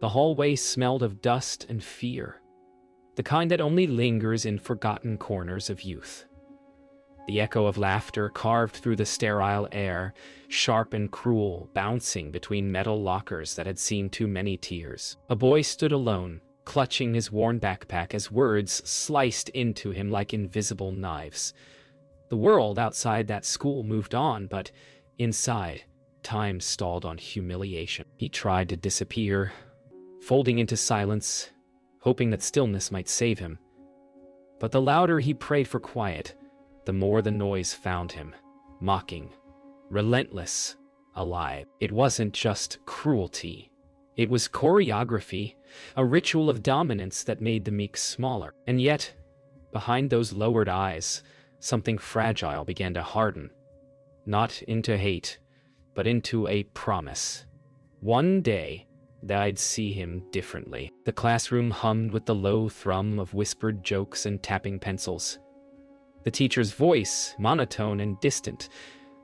The hallway smelled of dust and fear, the kind that only lingers in forgotten corners of youth. The echo of laughter carved through the sterile air, sharp and cruel, bouncing between metal lockers that had seen too many tears. A boy stood alone, clutching his worn backpack as words sliced into him like invisible knives. The world outside that school moved on, but inside, time stalled on humiliation. He tried to disappear, folding into silence, hoping that stillness might save him. But the louder he prayed for quiet, the more the noise found him, mocking, relentless, alive. It wasn't just cruelty. It was choreography, a ritual of dominance that made the meek smaller. And yet, behind those lowered eyes, something fragile began to harden, not into hate, but into a promise. One day, I'd see him differently. The classroom hummed with the low thrum of whispered jokes and tapping pencils. The teacher's voice, monotone and distant,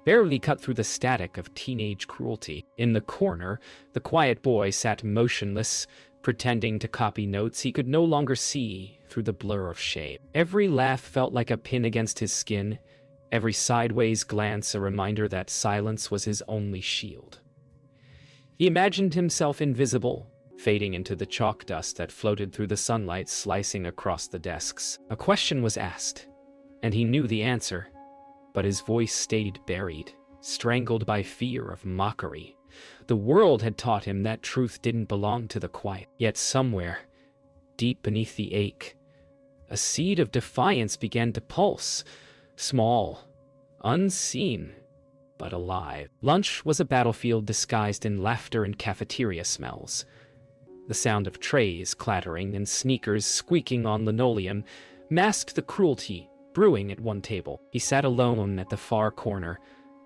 barely cut through the static of teenage cruelty. In the corner, the quiet boy sat motionless, pretending to copy notes he could no longer see through the blur of shame. Every laugh felt like a pin against his skin, every sideways glance a reminder that silence was his only shield. He imagined himself invisible, fading into the chalk dust that floated through the sunlight slicing across the desks. A question was asked, and he knew the answer, but his voice stayed buried, strangled by fear of mockery. The world had taught him that truth didn't belong to the quiet. Yet somewhere, deep beneath the ache, a seed of defiance began to pulse, small, unseen, but alive. Lunch was a battlefield disguised in laughter and cafeteria smells. The sound of trays clattering and sneakers squeaking on linoleum masked the cruelty brewing at one table. He sat alone at the far corner,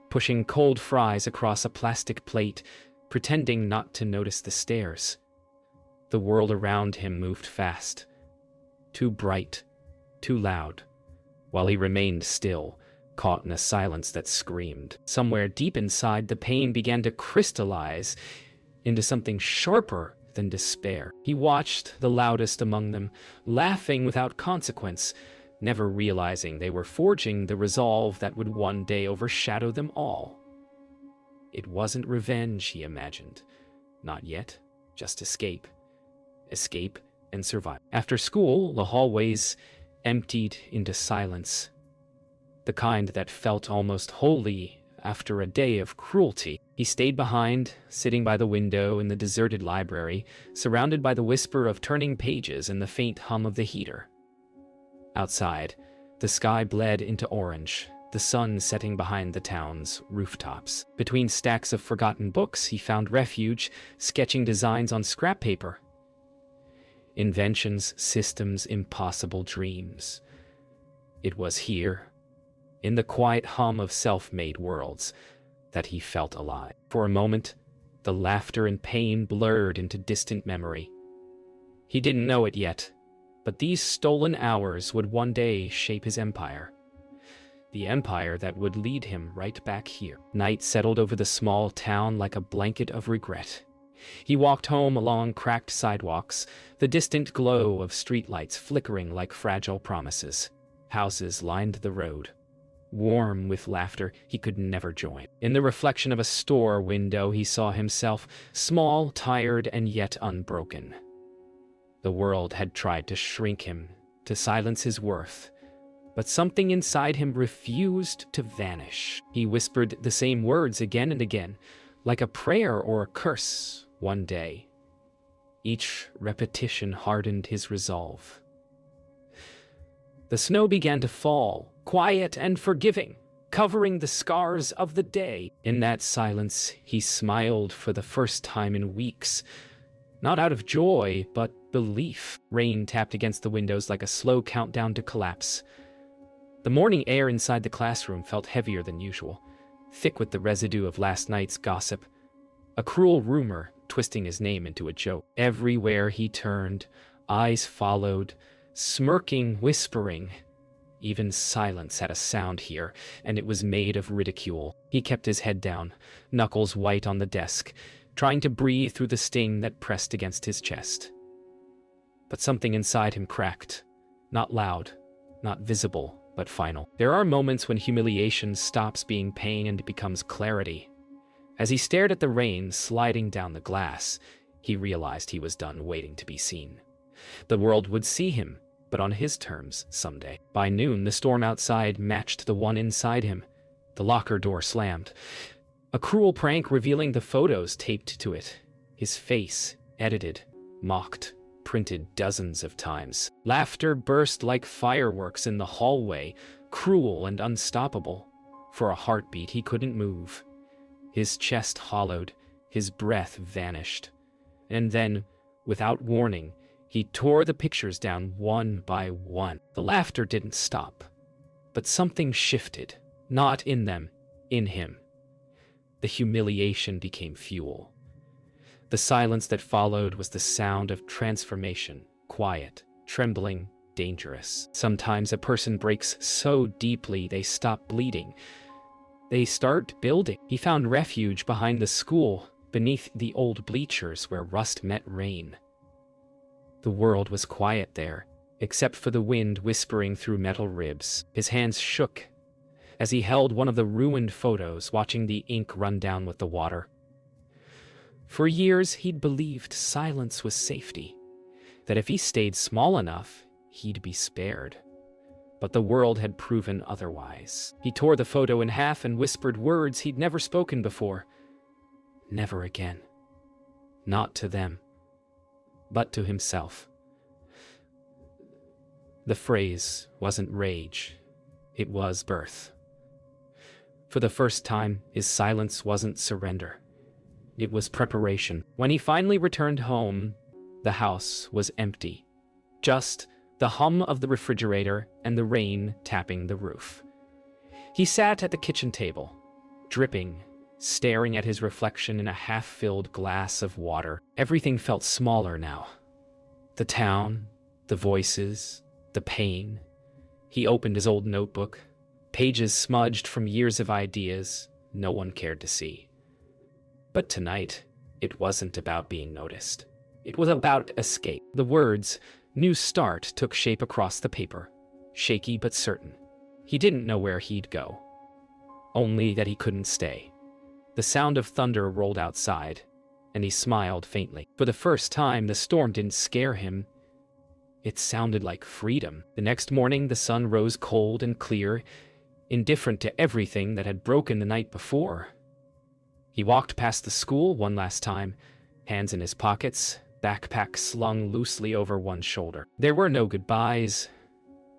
pushing cold fries across a plastic plate, pretending not to notice the stares. The world around him moved fast, too bright, too loud, while he remained still, caught in a silence that screamed. Somewhere deep inside, the pain began to crystallize into something sharper than despair. He watched the loudest among them, laughing without consequence, never realizing they were forging the resolve that would one day overshadow them all. It wasn't revenge, he imagined. Not yet, just escape. Escape and survive. After school, the hallways emptied into silence, the kind that felt almost holy after a day of cruelty. He stayed behind, sitting by the window in the deserted library, surrounded by the whisper of turning pages and the faint hum of the heater. Outside, the sky bled into orange, the sun setting behind the town's rooftops. Between stacks of forgotten books, he found refuge, sketching designs on scrap paper. Inventions, systems, impossible dreams. It was here, in the quiet hum of self-made worlds, that he felt alive. For a moment, the laughter and pain blurred into distant memory. He didn't know it yet, but these stolen hours would one day shape his empire. The empire that would lead him right back here. Night settled over the small town like a blanket of regret. He walked home along cracked sidewalks, the distant glow of streetlights flickering like fragile promises. Houses lined the road, warm with laughter he could never join. In the reflection of a store window, he saw himself, small, tired, and yet unbroken. The world had tried to shrink him, to silence his worth, but something inside him refused to vanish. He whispered the same words again and again, like a prayer or a curse, one day. Each repetition hardened his resolve. The snow began to fall, quiet and forgiving, covering the scars of the day. In that silence, he smiled for the first time in weeks, not out of joy, but belief. Rain tapped against the windows like a slow countdown to collapse. The morning air inside the classroom felt heavier than usual, thick with the residue of last night's gossip, a cruel rumor twisting his name into a joke. Everywhere he turned, eyes followed, smirking, whispering. Even silence had a sound here, and it was made of ridicule. He kept his head down, knuckles white on the desk, trying to breathe through the sting that pressed against his chest. But something inside him cracked. Not loud, not visible, but final. There are moments when humiliation stops being pain and becomes clarity. As he stared at the rain sliding down the glass, he realized he was done waiting to be seen. The world would see him, but on his terms someday. By noon, the storm outside matched the one inside him. The locker door slammed. A cruel prank revealing the photos taped to it. His face, edited, mocked, printed dozens of times. Laughter burst like fireworks in the hallway, cruel and unstoppable. For a heartbeat, he couldn't move. His chest hollowed, his breath vanished. And then, without warning, he tore the pictures down one by one. The laughter didn't stop, but something shifted, not in them, in him. The humiliation became fuel. The silence that followed was the sound of transformation, quiet, trembling, dangerous. Sometimes a person breaks so deeply they stop bleeding. They start building. He found refuge behind the school, beneath the old bleachers where rust met rain. The world was quiet there, except for the wind whispering through metal ribs. His hands shook as he held one of the ruined photos, watching the ink run down with the water. For years, he'd believed silence was safety, that if he stayed small enough, he'd be spared. But the world had proven otherwise. He tore the photo in half and whispered words he'd never spoken before. Never again. Not to them, but to himself. The phrase wasn't rage, it was birth. For the first time, his silence wasn't surrender. It was preparation. When he finally returned home, the house was empty. Just the hum of the refrigerator and the rain tapping the roof. He sat at the kitchen table, dripping, staring at his reflection in a half-filled glass of water. Everything felt smaller now. The town, the voices, the pain. He opened his old notebook, pages smudged from years of ideas no one cared to see. But tonight, it wasn't about being noticed. It was about escape. The words, "New Start," took shape across the paper, shaky but certain. He didn't know where he'd go, only that he couldn't stay. The sound of thunder rolled outside, and he smiled faintly. For the first time, the storm didn't scare him. It sounded like freedom. The next morning, the sun rose cold and clear, indifferent to everything that had broken the night before. He walked past the school one last time, hands in his pockets, backpack slung loosely over one shoulder. There were no goodbyes,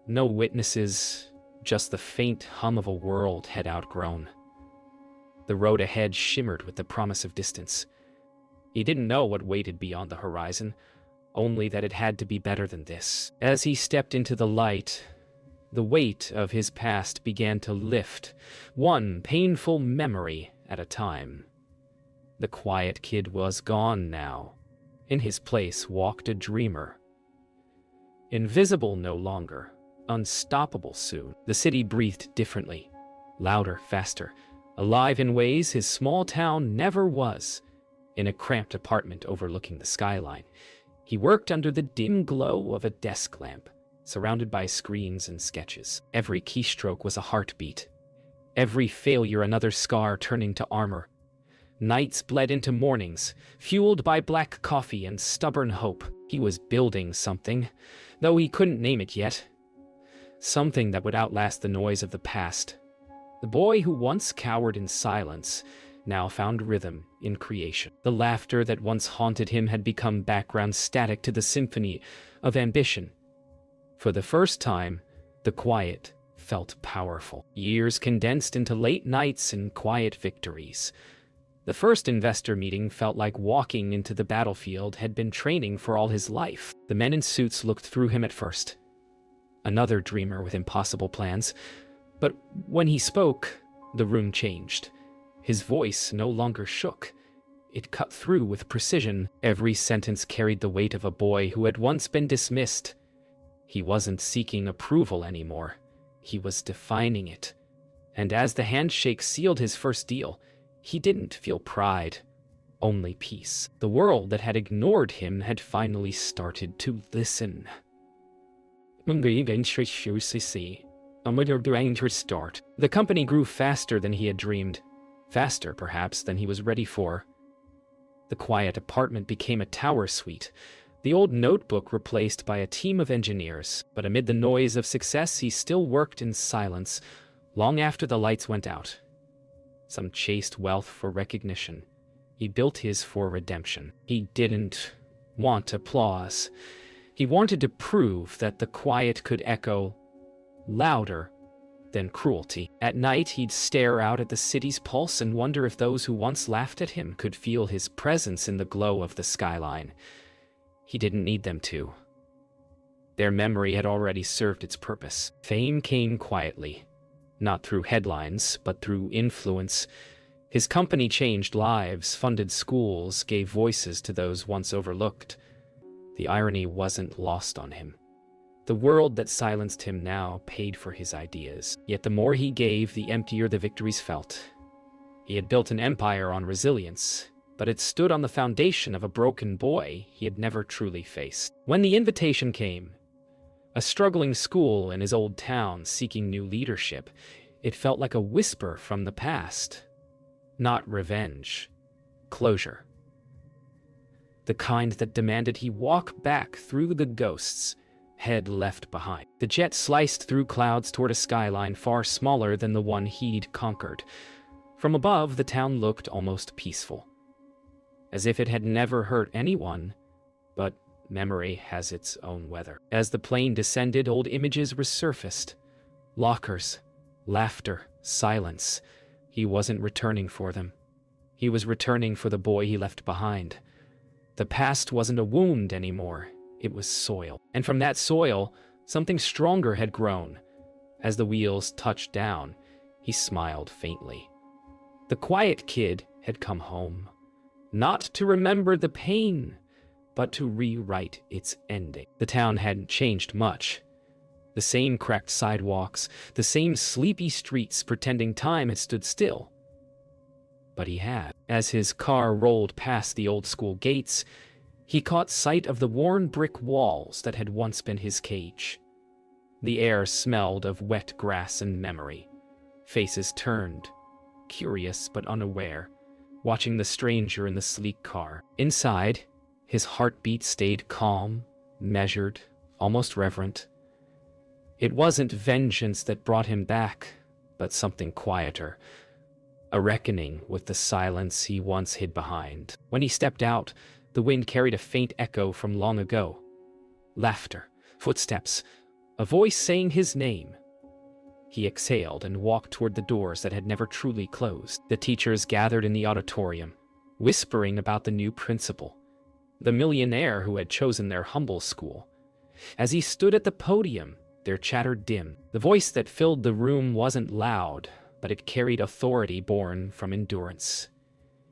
no witnesses, just the faint hum of a world had outgrown. The road ahead shimmered with the promise of distance. He didn't know what waited beyond the horizon, only that it had to be better than this. As he stepped into the light, the weight of his past began to lift, one painful memory at a time. The quiet kid was gone now. In his place walked a dreamer. Invisible no longer, unstoppable soon. The city breathed differently, louder, faster, alive in ways his small town never was. In a cramped apartment overlooking the skyline, he worked under the dim glow of a desk lamp, surrounded by screens and sketches. Every keystroke was a heartbeat. Every failure another scar turning to armor. Nights bled into mornings, fueled by black coffee and stubborn hope. He was building something, though he couldn't name it yet. Something that would outlast the noise of the past. The boy who once cowered in silence now found rhythm in creation. The laughter that once haunted him had become background static to the symphony of ambition. For the first time, the quiet felt powerful. Years condensed into late nights and quiet victories. The first investor meeting felt like walking into the battlefield had been training for all his life. The men in suits looked through him at first. Another dreamer with impossible plans. But when he spoke, the room changed. His voice no longer shook. It cut through with precision. Every sentence carried the weight of a boy who had once been dismissed. He wasn't seeking approval anymore. He was defining it. And as the handshake sealed his first deal, he didn't feel pride, only peace. The world that had ignored him had finally started to listen. The company grew faster than he had dreamed, faster, perhaps, than he was ready for. The quiet apartment became a tower suite, the old notebook replaced by a team of engineers, but amid the noise of success he still worked in silence, long after the lights went out. Some chased wealth for recognition. He built his for redemption. He didn't want applause. He wanted to prove that the quiet could echo louder than cruelty. At night, he'd stare out at the city's pulse and wonder if those who once laughed at him could feel his presence in the glow of the skyline. He didn't need them to. Their memory had already served its purpose. Fame came quietly, not through headlines, but through influence. His company changed lives, funded schools, gave voices to those once overlooked. The irony wasn't lost on him. The world that silenced him now paid for his ideas. Yet the more he gave, the emptier the victories felt. He had built an empire on resilience, but it stood on the foundation of a broken boy he had never truly faced. When the invitation came, a struggling school in his old town seeking new leadership, it felt like a whisper from the past. Not revenge, closure. The kind that demanded he walk back through the ghosts, head left behind. The jet sliced through clouds toward a skyline far smaller than the one he'd conquered. From above, the town looked almost peaceful, as if it had never hurt anyone, but memory has its own weather. As the plane descended, old images resurfaced. Lockers, laughter, silence. He wasn't returning for them. He was returning for the boy he left behind. The past wasn't a wound anymore. It was soil. And from that soil, something stronger had grown. As the wheels touched down, he smiled faintly. The quiet kid had come home. Not to remember the pain, but to rewrite its ending. The town hadn't changed much. The same cracked sidewalks, the same sleepy streets pretending time had stood still. But he had. As his car rolled past the old school gates, he caught sight of the worn brick walls that had once been his cage. The air smelled of wet grass and memory. Faces turned, curious but unaware, watching the stranger in the sleek car. Inside, his heartbeat stayed calm, measured, almost reverent. It wasn't vengeance that brought him back, but something quieter. A reckoning with the silence he once hid behind. When he stepped out, the wind carried a faint echo from long ago. Laughter, footsteps, a voice saying his name. He exhaled and walked toward the doors that had never truly closed. The teachers gathered in the auditorium, whispering about the new principal, the millionaire who had chosen their humble school. As he stood at the podium, their chatter dimmed. The voice that filled the room wasn't loud, but it carried authority born from endurance.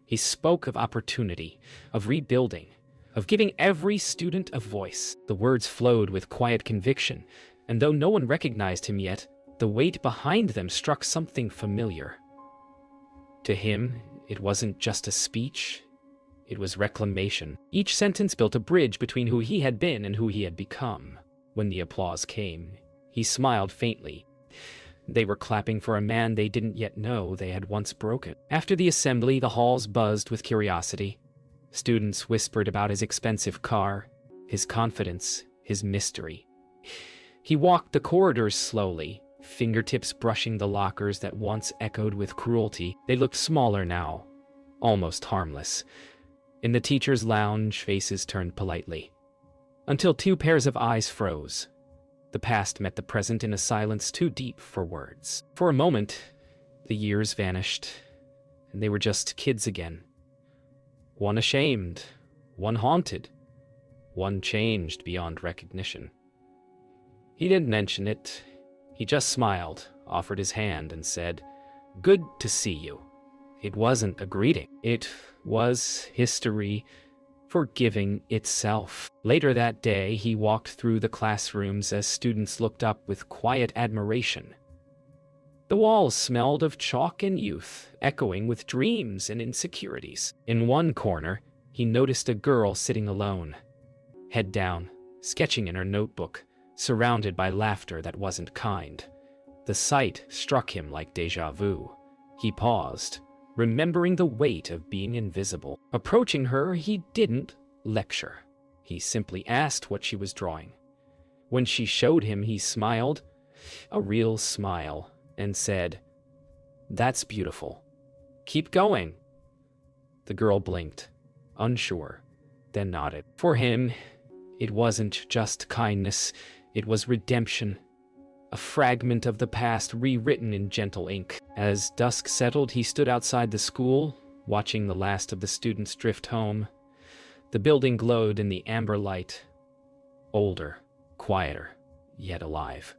He spoke of opportunity, of rebuilding, of giving every student a voice. The words flowed with quiet conviction, and though no one recognized him yet, the weight behind them struck something familiar. To him, it wasn't just a speech, it was reclamation. Each sentence built a bridge between who he had been and who he had become. When the applause came, he smiled faintly. They were clapping for a man they didn't yet know they had once broken. After the assembly, the halls buzzed with curiosity. Students whispered about his expensive car, his confidence, his mystery. He walked the corridors slowly, fingertips brushing the lockers that once echoed with cruelty. They looked smaller now, almost harmless. In the teacher's lounge, faces turned politely, until two pairs of eyes froze. The past met the present in a silence too deep for words. For a moment, the years vanished, and they were just kids again. One ashamed, one haunted, one changed beyond recognition. He didn't mention it. He just smiled, offered his hand, and said, "Good to see you." It wasn't a greeting. It was history forgiving itself. Later that day, he walked through the classrooms as students looked up with quiet admiration. The walls smelled of chalk and youth, echoing with dreams and insecurities. In one corner, he noticed a girl sitting alone, head down, sketching in her notebook, surrounded by laughter that wasn't kind. The sight struck him like déjà vu. He paused, remembering the weight of being invisible. Approaching her, he didn't lecture. He simply asked what she was drawing. When she showed him, he smiled, a real smile, and said, "That's beautiful. Keep going." The girl blinked, unsure, then nodded. For him, it wasn't just kindness, it was redemption. A fragment of the past rewritten in gentle ink. As dusk settled, he stood outside the school, watching the last of the students drift home. The building glowed in the amber light. Older, quieter, yet alive.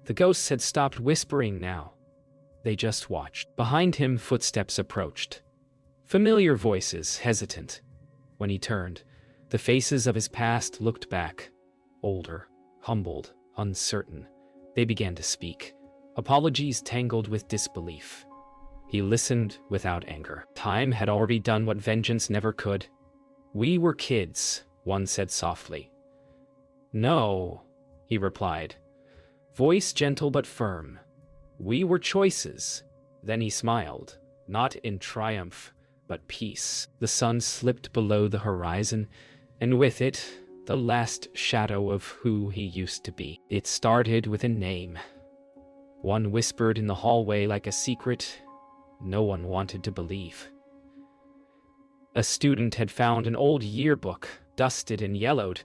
The ghosts had stopped whispering now. They just watched. Behind him, footsteps approached. Familiar voices, hesitant. When he turned, the faces of his past looked back. Older, humbled, uncertain. They began to speak, apologies tangled with disbelief. He listened without anger. Time had already done what vengeance never could. "We were kids," one said softly. "No," he replied, voice gentle but firm. "We were choices." Then he smiled, not in triumph, but peace. The sun slipped below the horizon, and with it, the last shadow of who he used to be. It started with a name. One whispered in the hallway like a secret no one wanted to believe. A student had found an old yearbook, dusted and yellowed,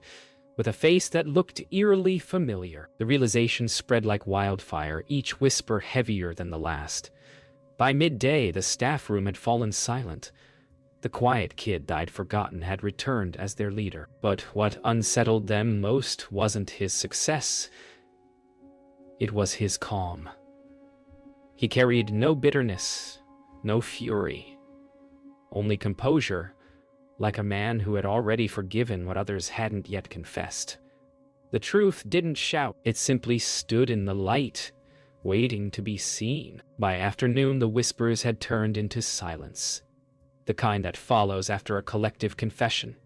with a face that looked eerily familiar. The realization spread like wildfire, each whisper heavier than the last. By midday, the staff room had fallen silent. The quiet kid they'd forgotten had returned as their leader. But what unsettled them most wasn't his success. It was his calm. He carried no bitterness, no fury, only composure, like a man who had already forgiven what others hadn't yet confessed. The truth didn't shout, it simply stood in the light, waiting to be seen. By afternoon, the whispers had turned into silence, the kind that follows after a collective confession.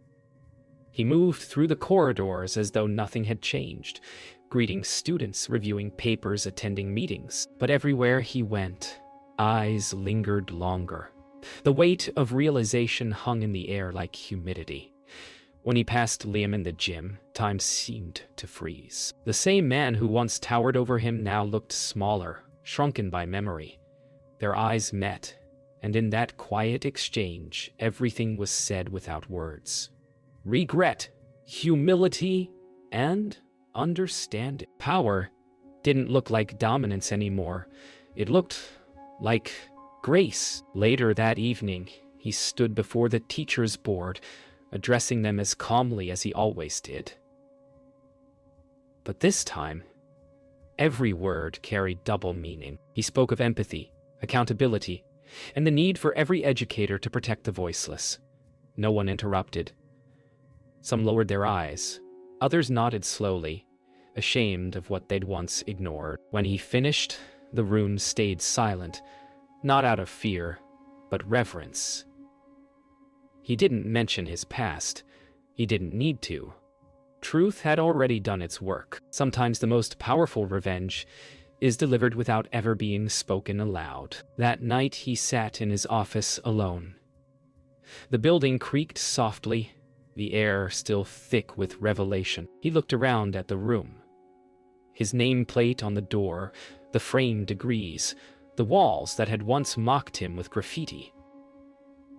He moved through the corridors as though nothing had changed, greeting students, reviewing papers, attending meetings. But everywhere he went, eyes lingered longer. The weight of realization hung in the air like humidity. When he passed Liam in the gym, time seemed to freeze. The same man who once towered over him now looked smaller, shrunken by memory. Their eyes met, and in that quiet exchange, everything was said without words. Regret, humility, and understanding. Power didn't look like dominance anymore. It looked like grace. Later that evening, he stood before the teachers' board, addressing them as calmly as he always did. But this time, every word carried double meaning. He spoke of empathy, accountability, and the need for every educator to protect the voiceless. No one interrupted. Some lowered their eyes. Others nodded slowly, ashamed of what they'd once ignored. When he finished, the room stayed silent, not out of fear, but reverence. He didn't mention his past. He didn't need to. Truth had already done its work. Sometimes the most powerful revenge is delivered without ever being spoken aloud. That night he sat in his office alone. The building creaked softly, the air still thick with revelation. He looked around at the room. His nameplate on the door, the framed degrees, the walls that had once mocked him with graffiti.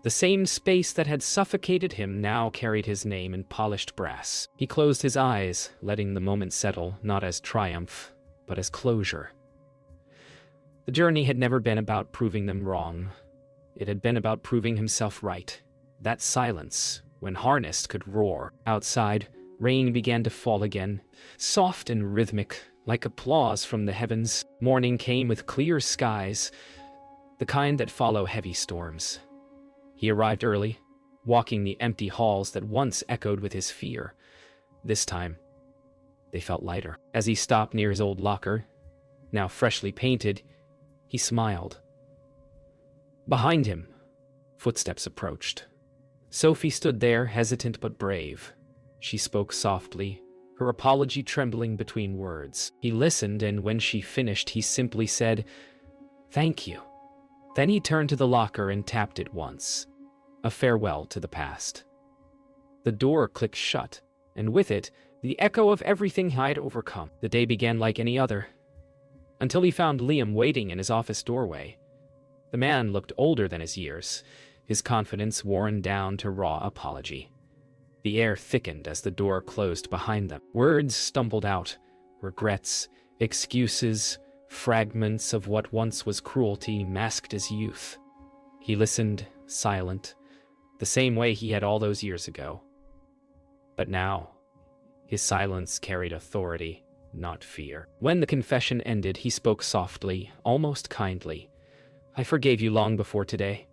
The same space that had suffocated him now carried his name in polished brass. He closed his eyes, letting the moment settle, not as triumph, but as closure. The journey had never been about proving them wrong. It had been about proving himself right. That silence, when harnessed, could roar. Outside, rain began to fall again, soft and rhythmic, like applause from the heavens. Morning came with clear skies, the kind that follow heavy storms. He arrived early, walking the empty halls that once echoed with his fear. This time, they felt lighter. As he stopped near his old locker, now freshly painted, He smiled. Behind him, footsteps approached. Sophie stood there, hesitant but brave. She spoke softly, her apology trembling between words. He listened, and when she finished, he simply said, "Thank you." Then he turned to the locker and tapped it once, a farewell to the past. The door clicked shut, and with it, the echo of everything he had overcome. The day began like any other, until he found Liam waiting in his office doorway. The man looked older than his years, his confidence worn down to raw apology. The air thickened as the door closed behind them. Words stumbled out, regrets, excuses, fragments of what once was cruelty masked as youth. He listened, silent, the same way he had all those years ago. But now, his silence carried authority, not fear. When the confession ended, he spoke softly, almost kindly. "I forgave you long before today."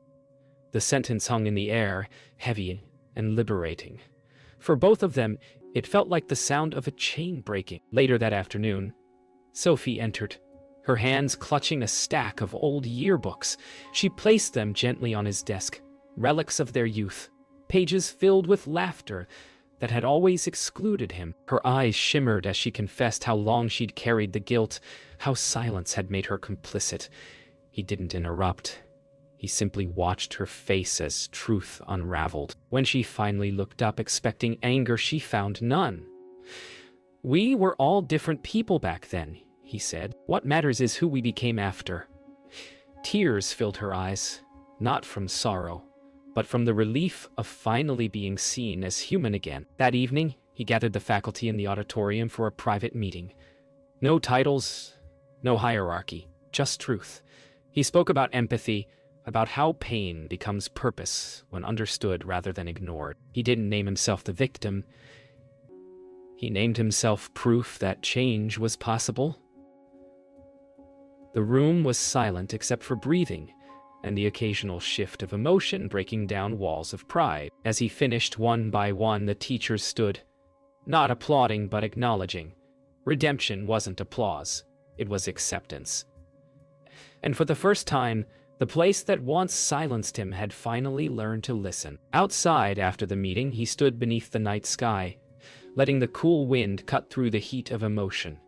The sentence hung in the air, heavy and liberating. For both of them, it felt like the sound of a chain breaking. Later that afternoon, Sophie entered, her hands clutching a stack of old yearbooks. She placed them gently on his desk, relics of their youth, pages filled with laughter that had always excluded him. Her eyes shimmered as she confessed how long she'd carried the guilt, how silence had made her complicit. He didn't interrupt. He simply watched her face as truth unraveled. When she finally looked up, expecting anger, she found none. "We were all different people back then," he said. "What matters is who we became after." Tears filled her eyes, not from sorrow, but from the relief of finally being seen as human again. That evening, he gathered the faculty in the auditorium for a private meeting. No titles, no hierarchy, just truth. He spoke about empathy, about how pain becomes purpose when understood rather than ignored. He didn't name himself the victim. He named himself proof that change was possible. The room was silent except for breathing and the occasional shift of emotion breaking down walls of pride. As he finished one by one, the teachers stood, not applauding but acknowledging. Redemption wasn't applause, it was acceptance. And for the first time, the place that once silenced him had finally learned to listen. Outside, after the meeting, he stood beneath the night sky, letting the cool wind cut through the heat of emotion.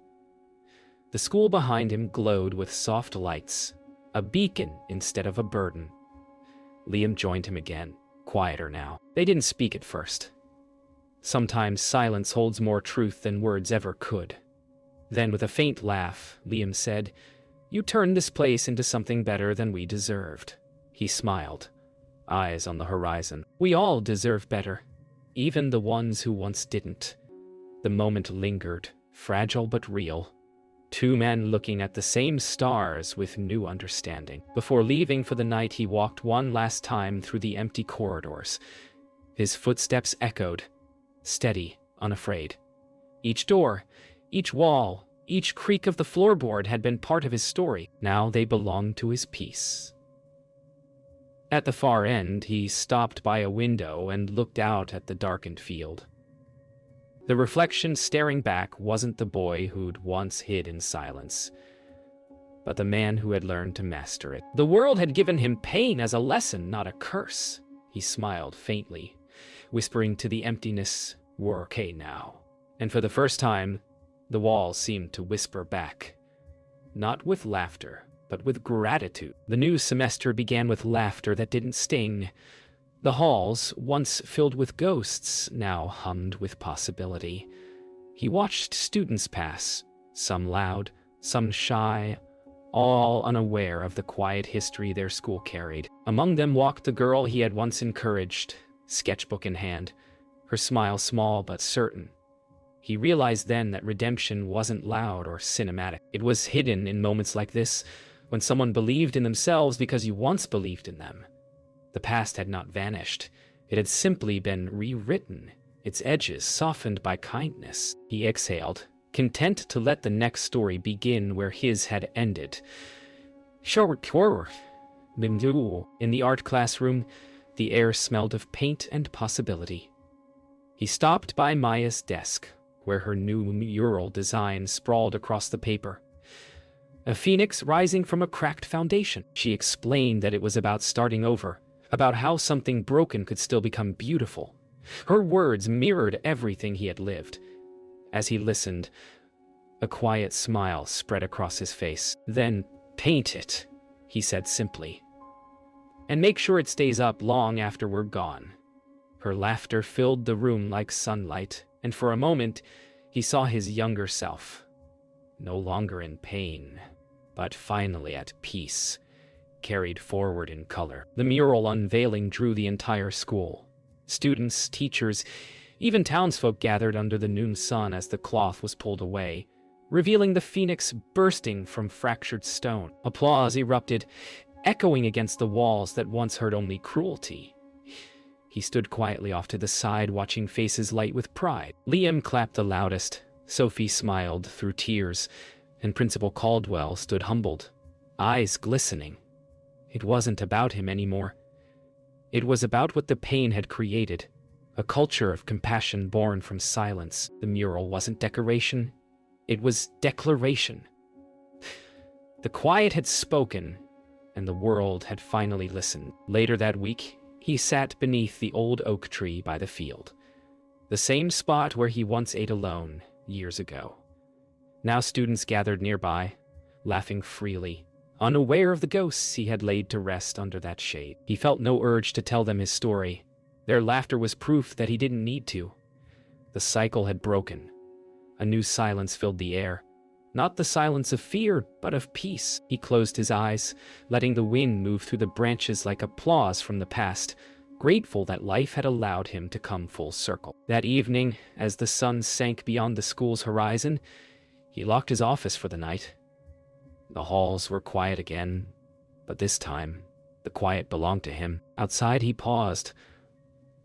The school behind him glowed with soft lights, a beacon instead of a burden. Liam joined him again, quieter now. They didn't speak at first. Sometimes silence holds more truth than words ever could. Then, with a faint laugh, Liam said, "You turned this place into something better than we deserved." He smiled, eyes on the horizon. "We all deserve better, even the ones who once didn't." The moment lingered, fragile but real. Two men looking at the same stars with new understanding. Before leaving for the night, he walked one last time through the empty corridors. His footsteps echoed, steady, unafraid. Each door, each wall, each creak of the floorboard had been part of his story. Now they belonged to his peace. At the far end, he stopped by a window and looked out at the darkened field. The reflection staring back wasn't the boy who'd once hid in silence, but the man who had learned to master it. The world had given him pain as a lesson, not a curse. He smiled faintly, whispering to the emptiness, "We're okay now." And for the first time, the wall seemed to whisper back, not with laughter, but with gratitude. The new semester began with laughter that didn't sting. The halls, once filled with ghosts, now hummed with possibility. He watched students pass, some loud, some shy, all unaware of the quiet history their school carried. Among them walked the girl he had once encouraged, sketchbook in hand, her smile small but certain. He realized then that redemption wasn't loud or cinematic. It was hidden in moments like this, when someone believed in themselves because you once believed in them. The past had not vanished. It had simply been rewritten, its edges softened by kindness. He exhaled, content to let the next story begin where his had ended. In the art classroom, the air smelled of paint and possibility. He stopped by Maya's desk, where her new mural design sprawled across the paper. A phoenix rising from a cracked foundation. She explained that it was about starting over, about how something broken could still become beautiful. Her words mirrored everything he had lived. As he listened, a quiet smile spread across his face. "Then paint it," he said simply. "And make sure it stays up long after we're gone." Her laughter filled the room like sunlight, and for a moment, he saw his younger self. No longer in pain, but finally at peace, carried forward in color. The mural unveiling drew the entire school. Students, teachers, even townsfolk gathered under the noon sun as the cloth was pulled away, revealing the phoenix bursting from fractured stone. Applause erupted, echoing against the walls that once heard only cruelty. He stood quietly off to the side, watching faces light with pride. Liam clapped the loudest, Sophie smiled through tears, and Principal Caldwell stood humbled, eyes glistening. It wasn't about him anymore. It was about what the pain had created, a culture of compassion born from silence. The mural wasn't decoration, it was declaration. The quiet had spoken, and the world had finally listened. Later that week, he sat beneath the old oak tree by the field, the same spot where he once ate alone years ago. Now students gathered nearby, laughing freely, unaware of the ghosts he had laid to rest under that shade. He felt no urge to tell them his story. Their laughter was proof that he didn't need to. The cycle had broken. A new silence filled the air. Not the silence of fear, but of peace. He closed his eyes, letting the wind move through the branches like applause from the past, grateful that life had allowed him to come full circle. That evening, as the sun sank beyond the school's horizon, he locked his office for the night. The halls were quiet again, but this time, the quiet belonged to him. Outside he paused,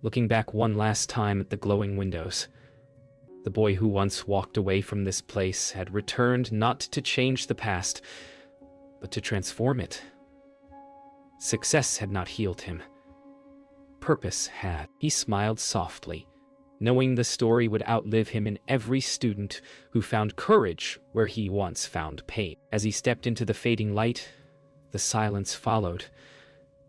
looking back one last time at the glowing windows. The boy who once walked away from this place had returned not to change the past, but to transform it. Success had not healed him. Purpose had. He smiled softly, knowing the story would outlive him in every student who found courage where he once found pain. As he stepped into the fading light, the silence followed,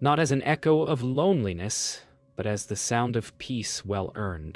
not as an echo of loneliness, but as the sound of peace well earned.